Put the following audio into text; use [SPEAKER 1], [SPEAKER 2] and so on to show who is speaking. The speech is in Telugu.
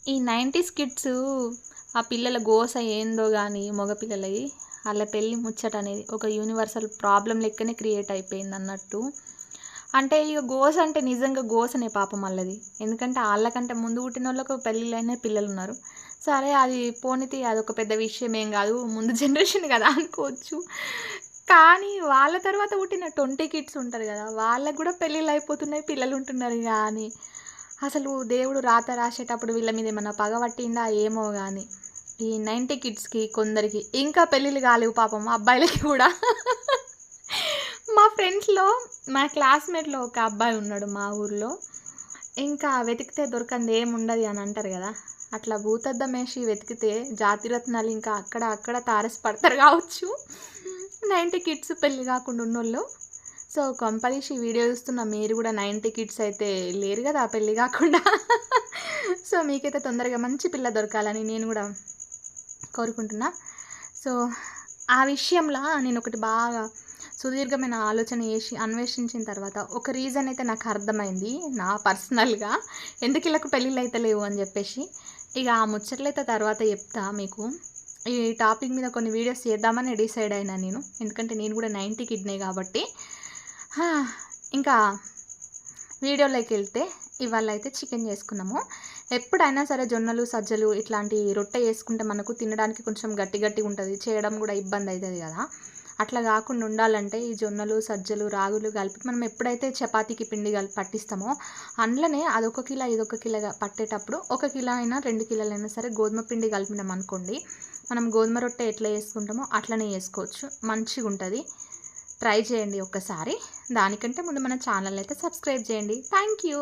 [SPEAKER 1] ఈ 90s కిడ్స్ ఆ పిల్లల గోస ఏందో గానీ మగ పిల్లలయి ఆళ్ళ పెళ్లి ముచ్చట అనేది ఒక యూనివర్సల్ ప్రాబ్లమ్ లెక్కనే క్రియేట్ అయిపోయిందన్నట్టు. అంటే ఇగ గోస అంటే నిజంగా గోసనే పాపం ఆళ్ళది. ఎందుకంటే ఆళ్ళకంటే ముందు పుట్టినోళ్ళకు పెళ్ళిళ్ళైన పిల్లలున్నారు. సరే అది పోనీతి అదొక పెద్ద విషయం ఏం గాదు. ముందు జనరేషన్ గదా అనుకోవచ్చు. కానీ వాళ్ళ తర్వాత పుట్టిన 20 కిడ్స్ ఉంటారు గదా! వాళ్ళకి గూడా పెళ్ళిళ్ళయిపోతున్నాయి. పిల్లలుంటున్నారు గానీ అసలు దేవుడు రాత రాసేటప్పుడు వీళ్ళ మీద ఏమన్నా పగ పట్టిండా ఏమో గాని. ఈ 90 కిడ్స్‌కి కొందరికి ఇంకా పెళ్ళిళ్ళు కాలేవు పాపం అబ్బాయిలకి కూడా. మా ఫ్రెండ్స్‌లో మా క్లాస్‌మేట్‌లో ఒక అబ్బాయి ఉన్నాడు మా ఊర్లో. ఇంకా వెతికితే దొరకంది ఏముండది అని అంటారు గదా! అట్లా భూతద్దమేసి వెతికితే జాతిరత్నాలు ఇంకా అక్కడ అక్కడ తారసి పడతారు గావచ్చు. 90 కిడ్స్ పెళ్లి గాకుండా ఉన్నోళ్ళు. సో, కొంపదీసి ఈ వీడియో చూస్తున్న మీరు గూడా 90 కిడ్స్ అయితే లేరు గదా! పెళ్లి గాకుండా. సో, మీకైతే తొందరగా మంచి పిల్ల దొరకాలని నేను గూడా కోరుకుంటున్నా. సో, ఆ విషయంలో నేనొకటి బాగా సుదీర్ఘమైన ఆలోచన చేసి అన్వేషించిన తర్వాత ఒక రీజన్ అయితే నాకు అర్థమైంది. నా పర్సనల్‌గా ఎందుకు ఈళ్ళకు పెళ్ళిళ్ళైతలేవు అని జెప్పేసి. ఇగ ఆ ముచ్చట్లయితే తర్వాత చెప్తా మీకు. ఈ టాపిక్ మీద కొన్ని వీడియోస్ చేద్దామని డిసైడ్ అయినా నేను. ఎందుకంటే నేను గూడా 90 కిడ్‌నే గాబట్టి. హా! ఇంకా వీడియోలోకెళ్తే ఇవాళైతే చికెన్ చేసుకున్నాము. ఎప్పుడైనా సరే జొన్నలు, సజ్జలు ఇట్లాంటి రొట్టె చేసుకుంటే మనకు తినడానికి కొంచెం గట్టి గట్టిగుంటది. చేయడం గూడా ఇబ్బందయితది గదా! అట్లా గాకుండా ఉండాలంటే ఈ జొన్నలు, సజ్జలు, రాగులు కలిపి మనం ఎప్పుడైతే చపాతీకి పిండి కలిపి పట్టిస్తామో అందులోనే అదొక కిలో, ఇదొక కిలోగా పట్టేటప్పుడు 1 కిలో అయినా, 2 కిలోలైనా సరే గోధుమ పిండి కలిపినామనుకోండి, మనం గోధుమ రొట్టె ఎట్లా చేసుకుంటామో అట్లనే చేసుకోవచ్చు. మంచిగుంటది. ట్రై చేయండి ఒక్కసారి. దానికంటే ముందు మన ఛానల్‌ని అయితే సబ్స్క్రైబ్ చేయండి. Thank you.